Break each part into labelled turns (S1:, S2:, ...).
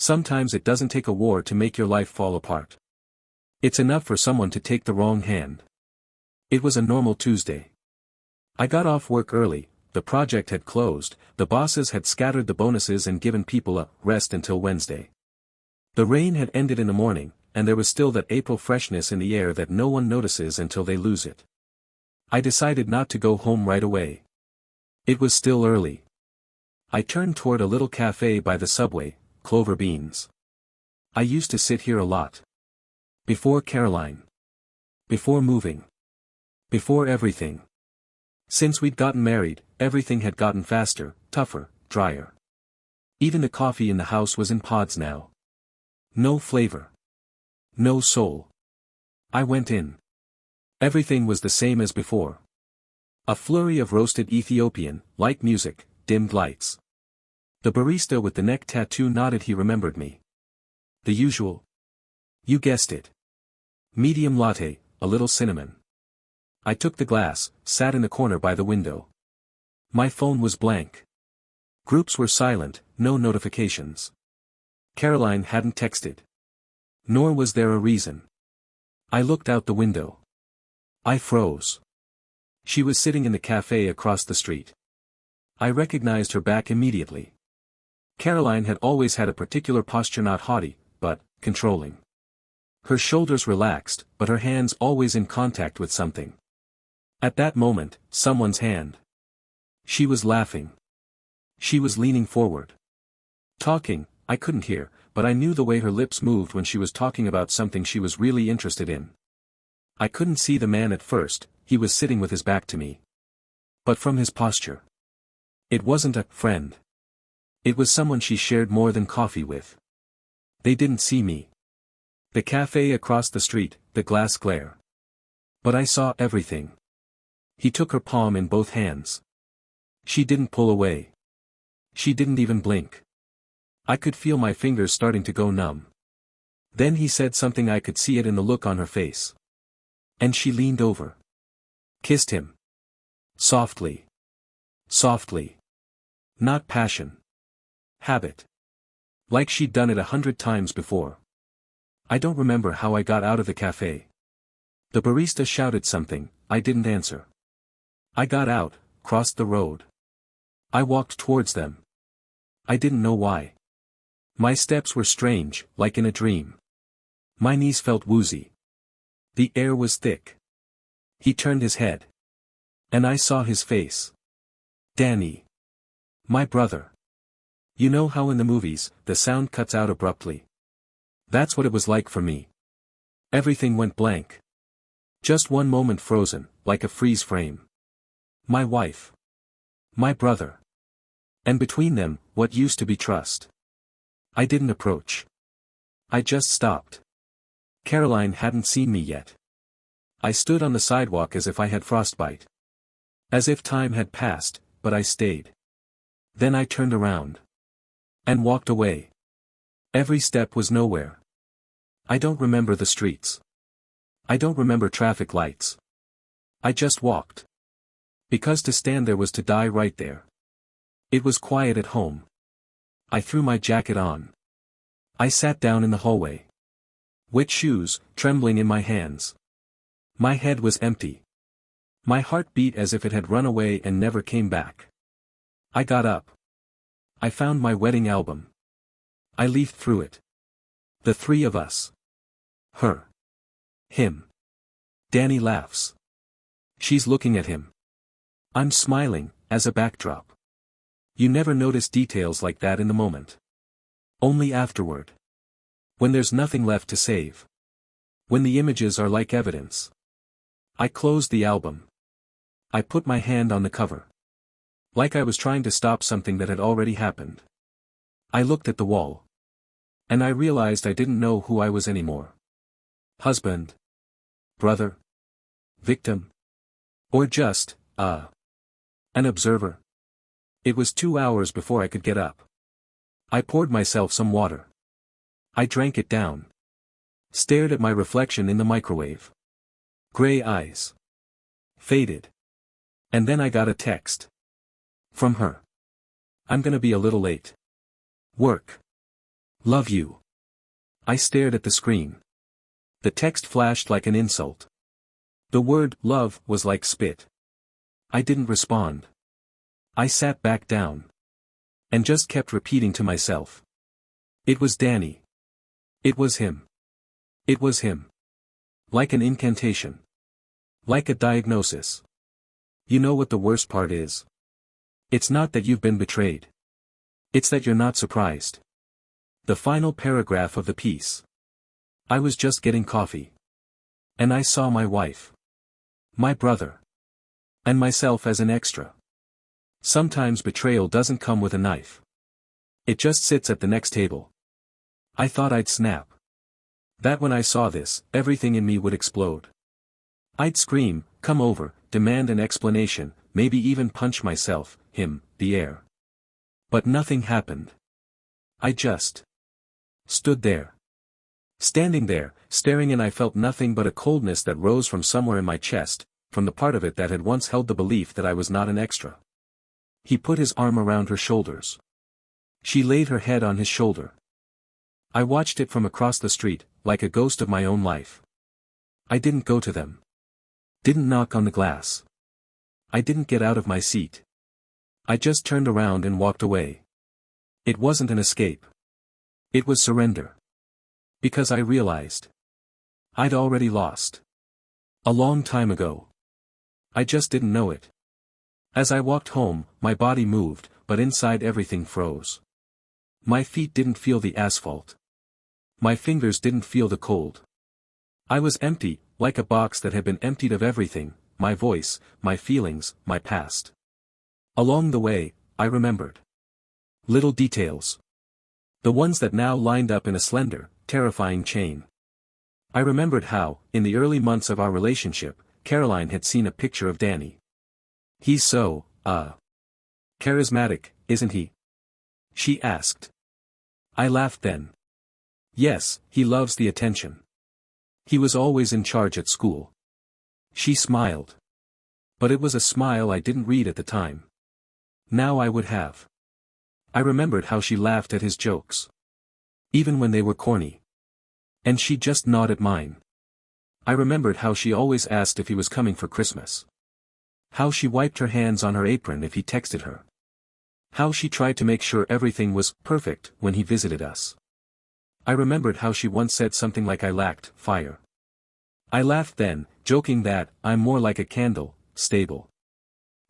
S1: Sometimes it doesn't take a war to make your life fall apart. It's enough for someone to take the wrong hand. It was a normal Tuesday. I got off work early, the project had closed, the bosses had scattered the bonuses and given people a rest until Wednesday. The rain had ended in the morning, and there was still that April freshness in the air that no one notices until they lose it. I decided not to go home right away. It was still early. I turned toward a little cafe by the subway, Clover Beans. I used to sit here a lot. Before Caroline. Before moving. Before everything. Since we'd gotten married, everything had gotten faster, tougher, drier. Even the coffee in the house was in pods now. No flavor. No soul. I went in. Everything was the same as before. A flurry of roasted Ethiopian, light music, dimmed lights. The barista with the neck tattoo nodded he remembered me. The usual. You guessed it. Medium latte, a little cinnamon. I took the glass, sat in the corner by the window. My phone was blank. Groups were silent, no notifications. Caroline hadn't texted. Nor was there a reason. I looked out the window. I froze. She was sitting in the cafe across the street. I recognized her back immediately. Caroline had always had a particular posture, not haughty, but controlling. Her shoulders relaxed, but her hands always in contact with something. At that moment, someone's hand. She was laughing. She was leaning forward. Talking, I couldn't hear, but I knew the way her lips moved when she was talking about something she was really interested in. I couldn't see the man at first, he was sitting with his back to me. But from his posture. It wasn't a friend. It was someone she shared more than coffee with. They didn't see me. The cafe across the street, the glass glare. But I saw everything. He took her palm in both hands. She didn't pull away. She didn't even blink. I could feel my fingers starting to go numb. Then he said something, I could see it in the look on her face. And she leaned over. Kissed him. Softly. Softly. Not passion. Habit. Like she'd done it 100 times before. I don't remember how I got out of the cafe. The barista shouted something, I didn't answer. I got out, crossed the road. I walked towards them. I didn't know why. My steps were strange, like in a dream. My knees felt woozy. The air was thick. He turned his head. And I saw his face. Danny. My brother. You know how in the movies, the sound cuts out abruptly? That's what it was like for me. Everything went blank. Just one moment frozen, like a freeze frame. My wife. My brother. And between them, what used to be trust. I didn't approach. I just stopped. Caroline hadn't seen me yet. I stood on the sidewalk as if I had frostbite. As if time had passed, but I stayed. Then I turned around. And walked away. Every step was nowhere. I don't remember the streets. I don't remember traffic lights. I just walked. Because to stand there was to die right there. It was quiet at home. I threw my jacket on. I sat down in the hallway. Wet shoes, trembling in my hands. My head was empty. My heart beat as if it had run away and never came back. I got up. I found my wedding album. I leafed through it. The three of us. Her. Him. Danny laughs. She's looking at him. I'm smiling, as a backdrop. You never notice details like that in the moment. Only afterward. When there's nothing left to save. When the images are like evidence. I closed the album. I put my hand on the cover. Like I was trying to stop something that had already happened. I looked at the wall. And I realized I didn't know who I was anymore. Husband. Brother. Victim. Or just, an observer. It was 2 hours before I could get up. I poured myself some water. I drank it down. Stared at my reflection in the microwave. Gray eyes. Faded. And then I got a text. From her. I'm gonna be a little late. Work. Love you. I stared at the screen. The text flashed like an insult. The word love was like spit. I didn't respond. I sat back down. And just kept repeating to myself. It was Danny. It was him. It was him. Like an incantation. Like a diagnosis. You know what the worst part is? It's not that you've been betrayed. It's that you're not surprised. The final paragraph of the piece. I was just getting coffee. And I saw my wife. My brother. And myself as an extra. Sometimes betrayal doesn't come with a knife. It just sits at the next table. I thought I'd snap. That when I saw this, everything in me would explode. I'd scream, come over, demand an explanation, maybe even punch myself, him, the air. But nothing happened. I just stood there. Standing there, staring, and I felt nothing but a coldness that rose from somewhere in my chest, from the part of it that had once held the belief that I was not an extra. He put his arm around her shoulders. She laid her head on his shoulder. I watched it from across the street, like a ghost of my own life. I didn't go to them. Didn't knock on the glass. I didn't get out of my seat. I just turned around and walked away. It wasn't an escape. It was surrender. Because I realized. I'd already lost. A long time ago. I just didn't know it. As I walked home, my body moved, but inside everything froze. My feet didn't feel the asphalt. My fingers didn't feel the cold. I was empty, like a box that had been emptied of everything, my voice, my feelings, my past. Along the way, I remembered. Little details. The ones that now lined up in a slender, terrifying chain. I remembered how, in the early months of our relationship, Caroline had seen a picture of Danny. He's so, charismatic, isn't he? She asked. I laughed then. Yes, he loves the attention. He was always in charge at school. She smiled. But it was a smile I didn't read at the time. Now I would have. I remembered how she laughed at his jokes. Even when they were corny. And she just nodded mine. I remembered how she always asked if he was coming for Christmas. How she wiped her hands on her apron if he texted her. How she tried to make sure everything was perfect when he visited us. I remembered how she once said something like I lacked fire. I laughed then, joking that I'm more like a candle, stable.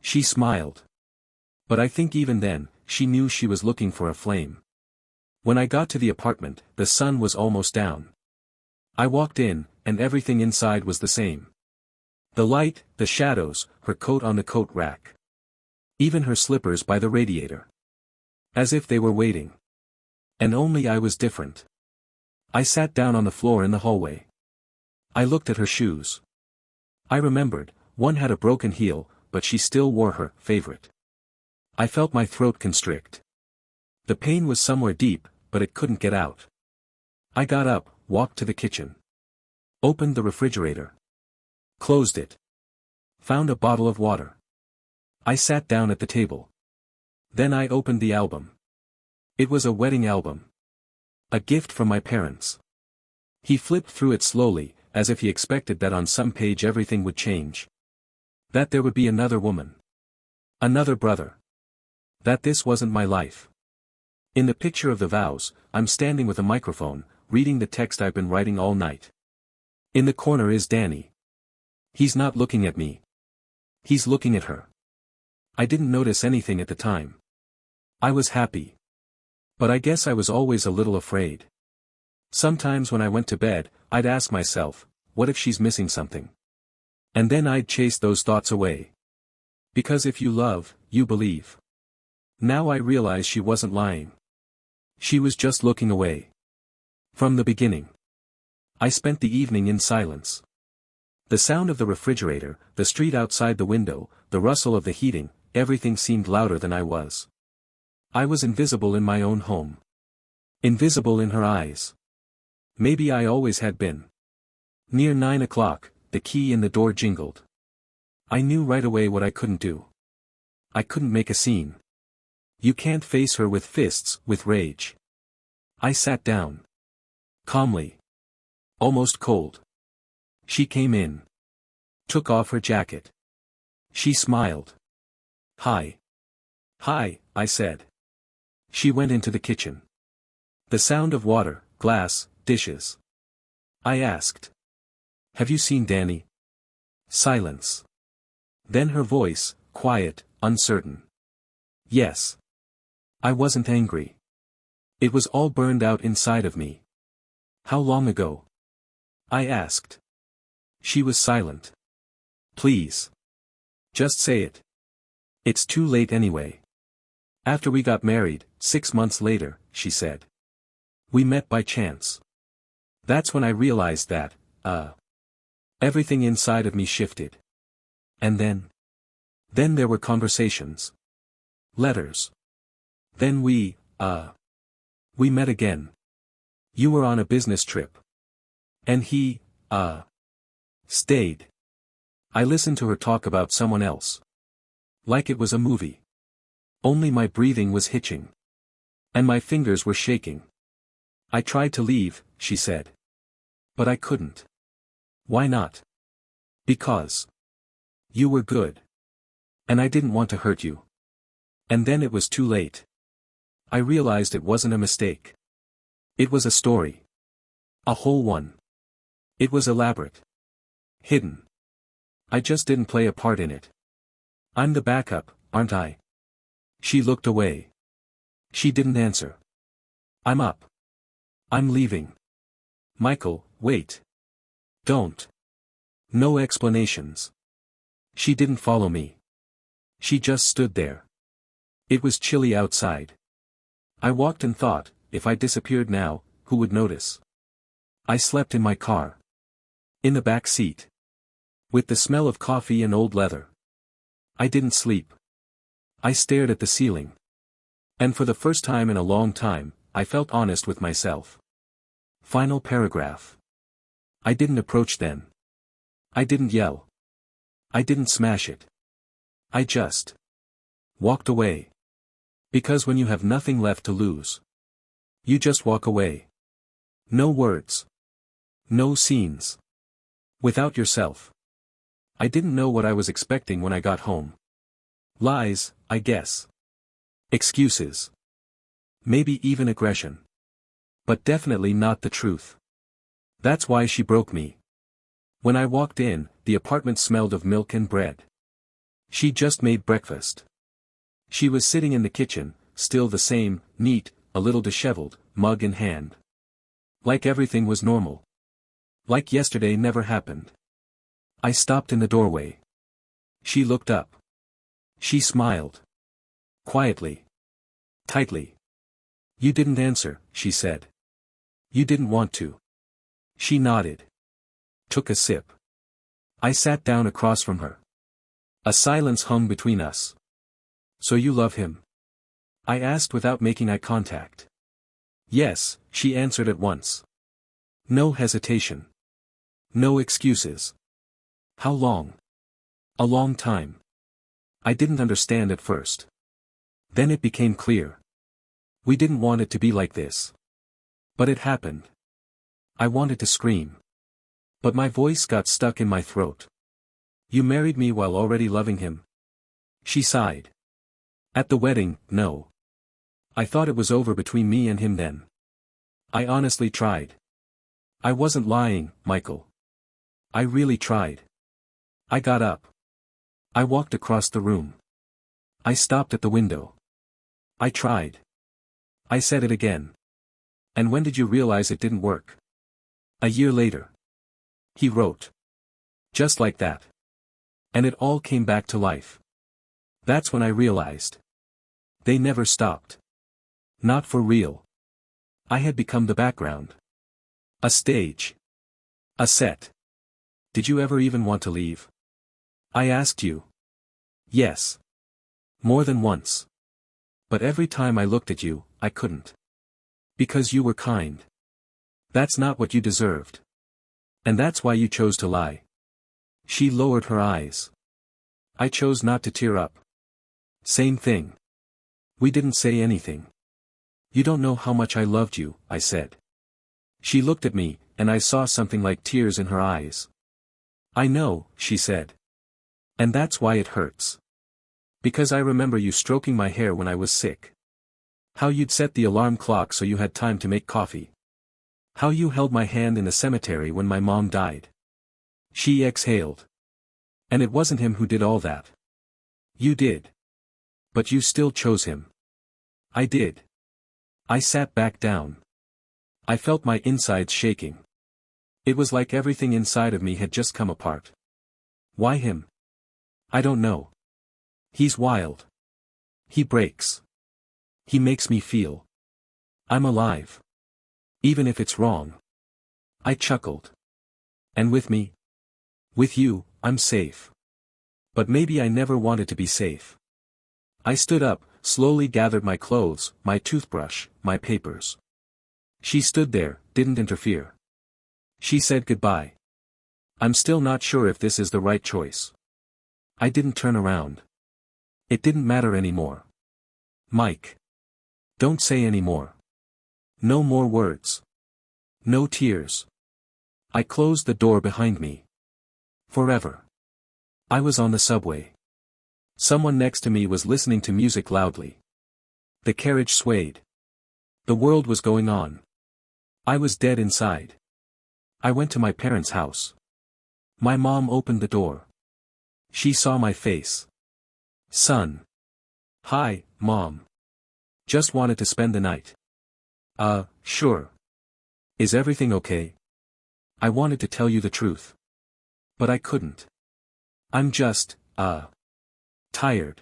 S1: She smiled. But I think even then, she knew she was looking for a flame. When I got to the apartment, the sun was almost down. I walked in, and everything inside was the same. The light, the shadows, her coat on the coat rack. Even her slippers by the radiator. As if they were waiting. And only I was different. I sat down on the floor in the hallway. I looked at her shoes. I remembered, one had a broken heel, but she still wore her favorite. I felt my throat constrict. The pain was somewhere deep, but it couldn't get out. I got up, walked to the kitchen. Opened the refrigerator. Closed it. Found a bottle of water. I sat down at the table. Then I opened the album. It was a wedding album. A gift from my parents. He flipped through it slowly, as if he expected that on some page everything would change. That there would be another woman. Another brother. That this wasn't my life. In the picture of the vows, I'm standing with a microphone, reading the text I've been writing all night. In the corner is Danny. He's not looking at me. He's looking at her. I didn't notice anything at the time. I was happy. But I guess I was always a little afraid. Sometimes when I went to bed, I'd ask myself, what if she's missing something? And then I'd chase those thoughts away. Because if you love, you believe. Now I realize she wasn't lying. She was just looking away. From the beginning. I spent the evening in silence. The sound of the refrigerator, the street outside the window, the rustle of the heating, everything seemed louder than I was. I was invisible in my own home. Invisible in her eyes. Maybe I always had been. Near 9 o'clock, the key in the door jingled. I knew right away what I couldn't do. I couldn't make a scene. You can't face her with fists, with rage. I sat down. Calmly. Almost cold. She came in. Took off her jacket. She smiled. Hi. Hi, I said. She went into the kitchen. The sound of water, glass, dishes. I asked. Have you seen Danny? Silence. Then her voice, quiet, uncertain. Yes. I wasn't angry. It was all burned out inside of me. How long ago? I asked. She was silent. Please. Just say it. It's too late anyway. After we got married, 6 months later, she said. We met by chance. That's when I realized that, everything inside of me shifted. And then there were conversations. Letters. Then we met again. You were on a business trip. And he, stayed. I listened to her talk about someone else. Like it was a movie. Only my breathing was hitching. And my fingers were shaking. I tried to leave, she said. But I couldn't. Why not? Because. You were good. And I didn't want to hurt you. And then it was too late. I realized it wasn't a mistake. It was a story. A whole one. It was elaborate. Hidden. I just didn't play a part in it. I'm the backup, aren't I? She looked away. She didn't answer. I'm up. I'm leaving. Michael, wait. Don't. No explanations. She didn't follow me. She just stood there. It was chilly outside. I walked and thought, if I disappeared now, who would notice? I slept in my car. In the back seat. With the smell of coffee and old leather. I didn't sleep. I stared at the ceiling. And for the first time in a long time, I felt honest with myself. Final paragraph. I didn't approach then. I didn't yell. I didn't smash it. I just walked away. Because when you have nothing left to lose, you just walk away. No words. No scenes. Without yourself. I didn't know what I was expecting when I got home. Lies, I guess. Excuses. Maybe even aggression. But definitely not the truth. That's why she broke me. When I walked in, the apartment smelled of milk and bread. She just made breakfast. She was sitting in the kitchen, still the same, neat, a little disheveled, mug in hand. Like everything was normal. Like yesterday never happened. I stopped in the doorway. She looked up. She smiled. Quietly. Tightly. You didn't answer, she said. You didn't want to. She nodded. Took a sip. I sat down across from her. A silence hung between us. So you love him? I asked without making eye contact. Yes, she answered at once. No hesitation. No excuses. How long? A long time. I didn't understand at first. Then it became clear. We didn't want it to be like this. But it happened. I wanted to scream. But my voice got stuck in my throat. You married me while already loving him? She sighed. At the wedding, no. I thought it was over between me and him then. I honestly tried. I wasn't lying, Michael. I really tried. I got up. I walked across the room. I stopped at the window. I tried. I said it again. And when did you realize it didn't work? A year later. He wrote. Just like that. And it all came back to life. That's when I realized. They never stopped. Not for real. I had become the background. A stage. A set. Did you ever even want to leave? I asked you. Yes. More than once. But every time I looked at you, I couldn't. Because you were kind. That's not what you deserved. And that's why you chose to lie. She lowered her eyes. I chose not to tear up. Same thing. We didn't say anything. You don't know how much I loved you, I said. She looked at me, and I saw something like tears in her eyes. I know, she said. And that's why it hurts. Because I remember you stroking my hair when I was sick. How you'd set the alarm clock so you had time to make coffee. How you held my hand in the cemetery when my mom died. She exhaled. And it wasn't him who did all that. You did. But you still chose him. I did. I sat back down. I felt my insides shaking. It was like everything inside of me had just come apart. Why him? I don't know. He's wild. He breaks. He makes me feel I'm alive. Even if it's wrong. I chuckled. And with me? With you, I'm safe. But maybe I never wanted to be safe. I stood up, slowly gathered my clothes, my toothbrush, my papers. She stood there, didn't interfere. She said goodbye. I'm still not sure if this is the right choice. I didn't turn around. It didn't matter anymore. Mike. Don't say any more. No more words. No tears. I closed the door behind me. Forever. I was on the subway. Someone next to me was listening to music loudly. The carriage swayed. The world was going on. I was dead inside. I went to my parents' house. My mom opened the door. She saw my face. Son. Hi, Mom. Just wanted to spend the night. Sure. Is everything okay? I wanted to tell you the truth. But I couldn't. I'm just, tired.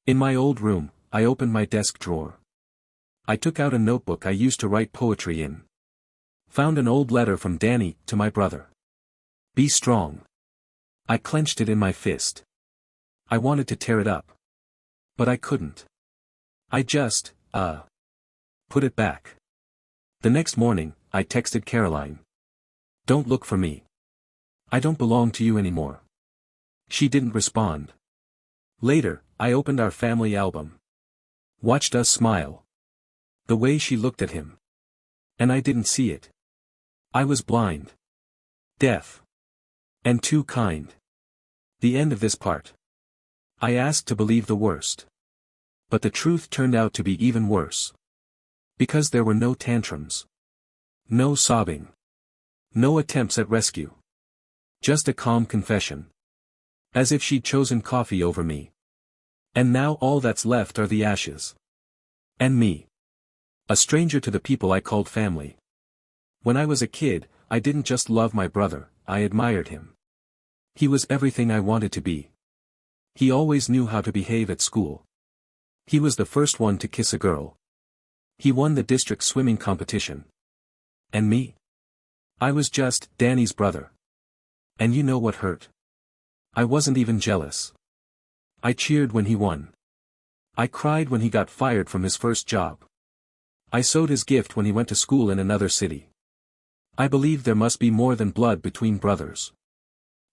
S1: In my old room, I opened my desk drawer. I took out a notebook I used to write poetry in. Found an old letter from Danny to my brother. Be strong. I clenched it in my fist. I wanted to tear it up. But I couldn't. I just, put it back. The next morning, I texted Caroline. Don't look for me. I don't belong to you anymore. She didn't respond. Later, I opened our family album. Watched us smile. The way she looked at him. And I didn't see it. I was blind. Deaf. And too kind. The end of this part. I asked to believe the worst. But the truth turned out to be even worse. Because there were no tantrums. No sobbing. No attempts at rescue. Just a calm confession. As if she'd chosen coffee over me. And now all that's left are the ashes. And me. A stranger to the people I called family. When I was a kid, I didn't just love my brother, I admired him. He was everything I wanted to be. He always knew how to behave at school. He was the first one to kiss a girl. He won the district swimming competition. And me? I was just Danny's brother. And you know what hurt? I wasn't even jealous. I cheered when he won. I cried when he got fired from his first job. I sewed his gift when he went to school in another city. I believed there must be more than blood between brothers.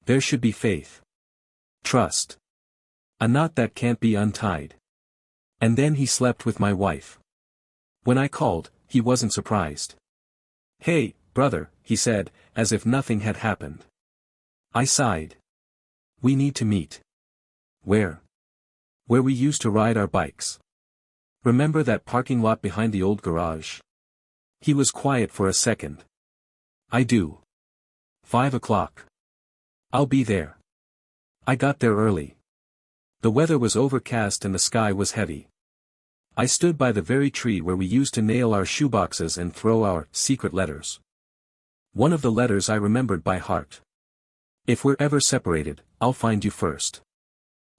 S1: There should be faith. Trust. A knot that can't be untied. And then he slept with my wife. When I called, he wasn't surprised. Hey, brother, he said, as if nothing had happened. I sighed. We need to meet. Where? Where we used to ride our bikes. Remember that parking lot behind the old garage? He was quiet for a second. I do. 5 o'clock. I'll be there. I got there early. The weather was overcast and the sky was heavy. I stood by the very tree where we used to nail our shoeboxes and throw our secret letters. One of the letters I remembered by heart. If we're ever separated, I'll find you first.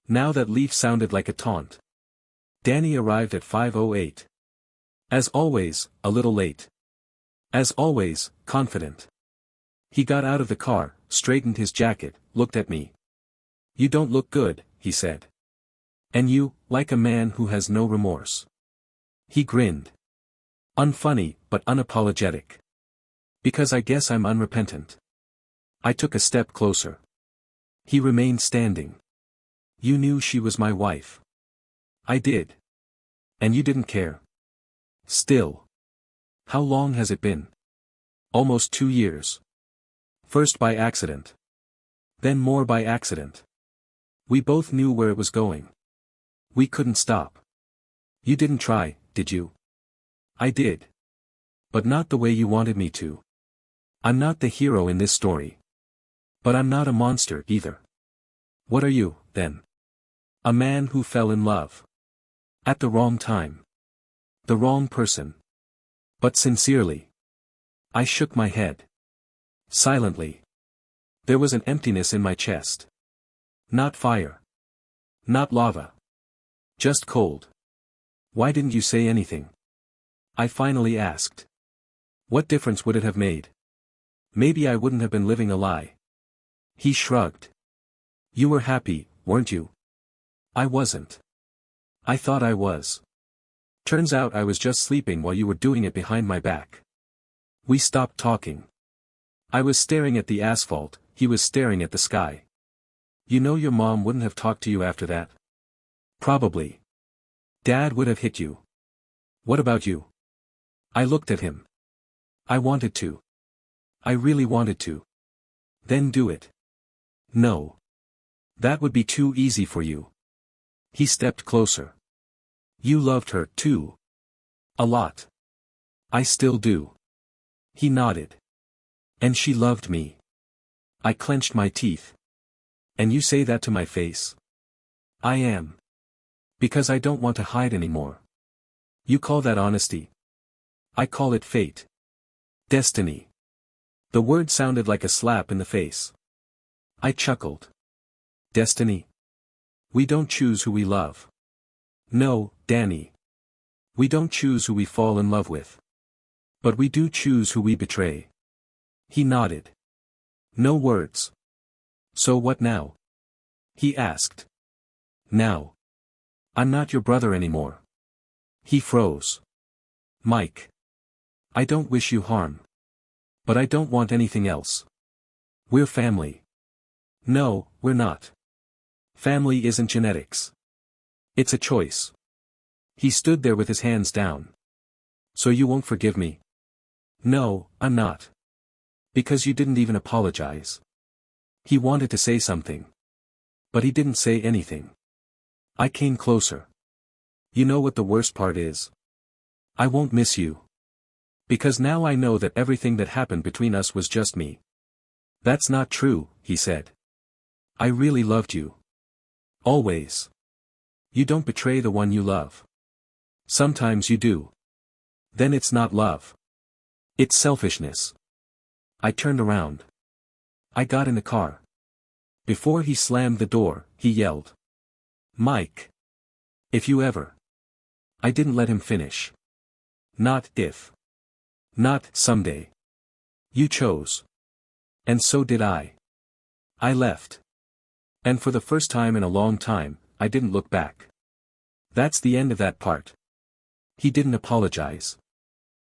S1: Now that leaf sounded like a taunt. Danny arrived at 5:08. As always, a little late. As always, confident. He got out of the car, straightened his jacket, looked at me. You don't look good, he said. And you, like a man who has no remorse. He grinned. Unfunny, but unapologetic. Because I guess I'm unrepentant. I took a step closer. He remained standing. You knew she was my wife. I did. And you didn't care. Still. How long has it been? Almost 2 years. First by accident. Then more by accident. We both knew where it was going. We couldn't stop. You didn't try, did you? I did. But not the way you wanted me to. I'm not the hero in this story. But I'm not a monster either. What are you, then? A man who fell in love. At the wrong time. The wrong person. But sincerely. I shook my head. Silently. There was an emptiness in my chest. Not fire. Not lava. Just cold. Why didn't you say anything? I finally asked. What difference would it have made? Maybe I wouldn't have been living a lie. He shrugged. You were happy, weren't you? I wasn't. I thought I was. Turns out I was just sleeping while you were doing it behind my back. We stopped talking. I was staring at the asphalt, he was staring at the sky. You know your mom wouldn't have talked to you after that? Probably. Dad would have hit you. What about you? I looked at him. I wanted to. I really wanted to. Then do it. No. That would be too easy for you. He stepped closer. You loved her, too. A lot. I still do. He nodded. And she loved me. I clenched my teeth. And you say that to my face? I am. Because I don't want to hide anymore. You call that honesty? I call it fate. Destiny. The word sounded like a slap in the face. I chuckled. Destiny? We don't choose who we love. No, Danny. We don't choose who we fall in love with. But we do choose who we betray. He nodded. No words. So what now? He asked. Now. I'm not your brother anymore. He froze. Mike. I don't wish you harm. But I don't want anything else. We're family. No, we're not. Family isn't genetics. It's a choice. He stood there with his hands down. So you won't forgive me? No, I'm not. Because you didn't even apologize. He wanted to say something. But he didn't say anything. I came closer. You know what the worst part is? I won't miss you. Because now I know that everything that happened between us was just me. That's not true, he said. I really loved you. Always. You don't betray the one you love. Sometimes you do. Then it's not love. It's selfishness. I turned around. I got in the car. Before he slammed the door, he yelled. Mike. If you ever. I didn't let him finish. Not if. Not someday. You chose. And so did I. I left. And for the first time in a long time, I didn't look back. That's the end of that part. He didn't apologize.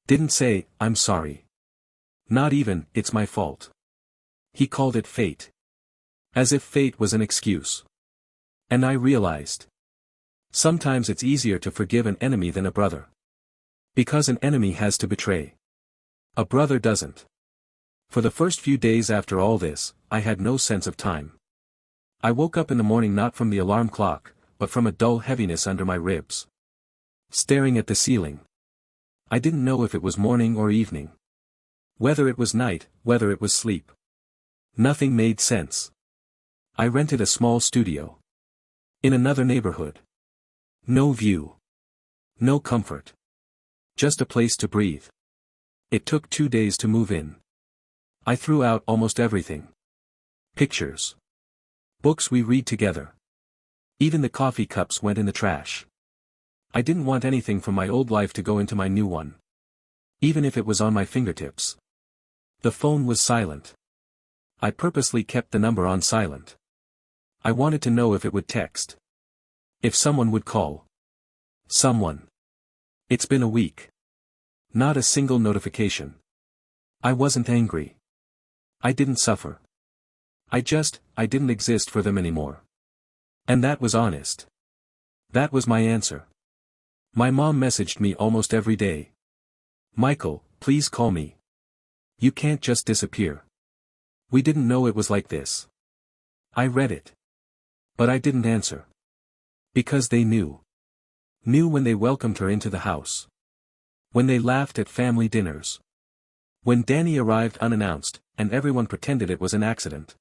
S1: Didn't say, I'm sorry. Not even, it's my fault. He called it fate. As if fate was an excuse. And I realized. Sometimes it's easier to forgive an enemy than a brother. Because an enemy has to betray. A brother doesn't. For the first few days after all this, I had no sense of time. I woke up in the morning not from the alarm clock, but from a dull heaviness under my ribs. Staring at the ceiling. I didn't know if it was morning or evening. Whether it was night, whether it was sleep. Nothing made sense. I rented a small studio. In another neighborhood. No view. No comfort. Just a place to breathe. It took 2 days to move in. I threw out almost everything. Pictures. Books we read together. Even the coffee cups went in the trash. I didn't want anything from my old life to go into my new one. Even if it was on my fingertips. The phone was silent. I purposely kept the number on silent. I wanted to know if it would text. If someone would call. Someone. It's been a week. Not a single notification. I wasn't angry. I didn't suffer. I didn't exist for them anymore. And that was honest. That was my answer. My mom messaged me almost every day. "Michael, please call me. You can't just disappear. We didn't know it was like this." I read it. But I didn't answer. Because they knew. Knew when they welcomed her into the house. When they laughed at family dinners. When Danny arrived unannounced, and everyone pretended it was an accident.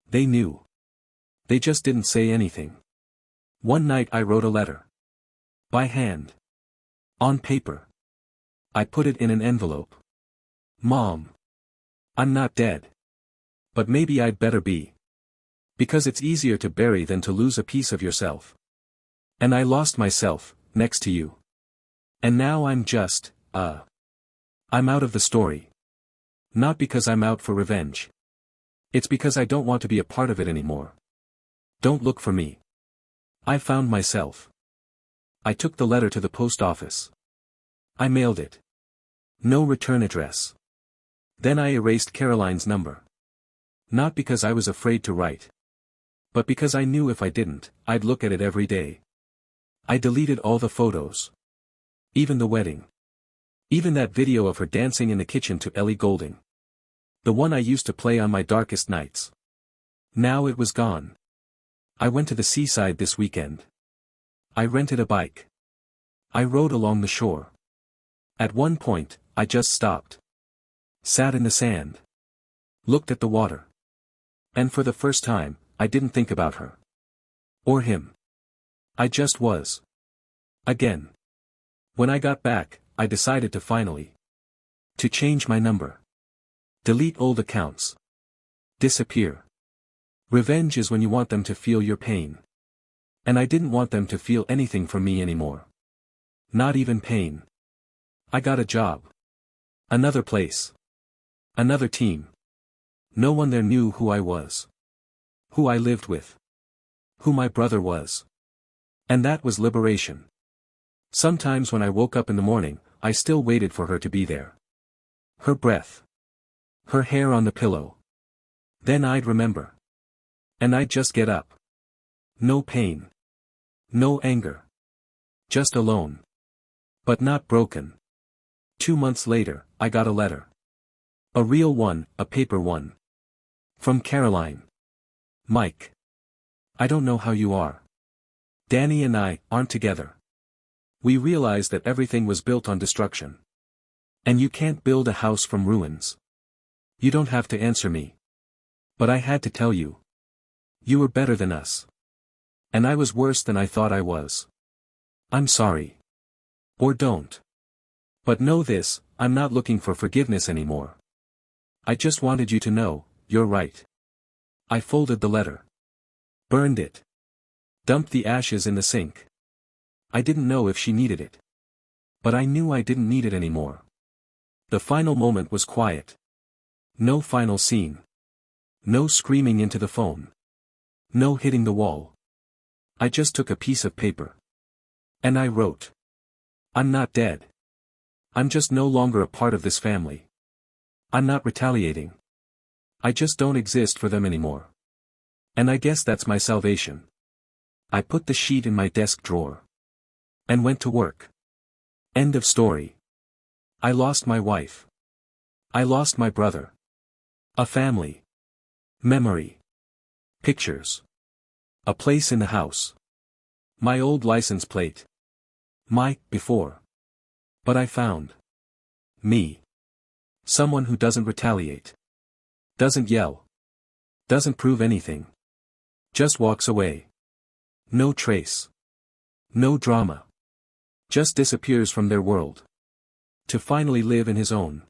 S1: They knew. They just didn't say anything. One night I wrote a letter. By hand. On paper. I put it in an envelope. "Mom. I'm not dead. But maybe I'd better be. Because it's easier to bury than to lose a piece of yourself. And I lost myself, next to you. And now I'm just, I'm out of the story. Not because I'm out for revenge. It's because I don't want to be a part of it anymore. Don't look for me. I found myself." I took the letter to the post office. I mailed it. No return address. Then I erased Caroline's number. Not because I was afraid to write. But because I knew if I didn't, I'd look at it every day. I deleted all the photos. Even the wedding. Even that video of her dancing in the kitchen to Ellie Goulding. The one I used to play on my darkest nights. Now it was gone. I went to the seaside this weekend. I rented a bike. I rode along the shore. At one point, I just stopped. Sat in the sand. Looked at the water. And for the first time, I didn't think about her. Or him. I just was. Again. When I got back, I decided to finally. To change my number. Delete old accounts. Disappear. Revenge is when you want them to feel your pain. And I didn't want them to feel anything from me anymore. Not even pain. I got a job. Another place. Another team. No one there knew who I was. Who I lived with. Who my brother was. And that was liberation. Sometimes when I woke up in the morning, I still waited for her to be there. Her breath. Her hair on the pillow. Then I'd remember. And I'd just get up. No pain. No anger. Just alone. But not broken. 2 months later, I got a letter. A real one, a paper one. From Caroline. "Mike. I don't know how you are. Danny and I aren't together. We realized that everything was built on destruction. And you can't build a house from ruins. You don't have to answer me. But I had to tell you. You were better than us. And I was worse than I thought I was. I'm sorry. Or don't. But know this, I'm not looking for forgiveness anymore. I just wanted you to know, you're right." I folded the letter. Burned it. Dumped the ashes in the sink. I didn't know if she needed it. But I knew I didn't need it anymore. The final moment was quiet. No final scene. No screaming into the phone. No hitting the wall. I just took a piece of paper. And I wrote. I'm not dead. I'm just no longer a part of this family. I'm not retaliating. I just don't exist for them anymore. And I guess that's my salvation. I put the sheet in my desk drawer. And went to work. End of story. I lost my wife. I lost my brother. A family. Memory. Pictures. A place in the house. My old license plate. My, before. But I found. Me. Someone who doesn't retaliate. Doesn't yell. Doesn't prove anything. Just walks away. No trace. No drama. Just disappears from their world. To finally live in his own.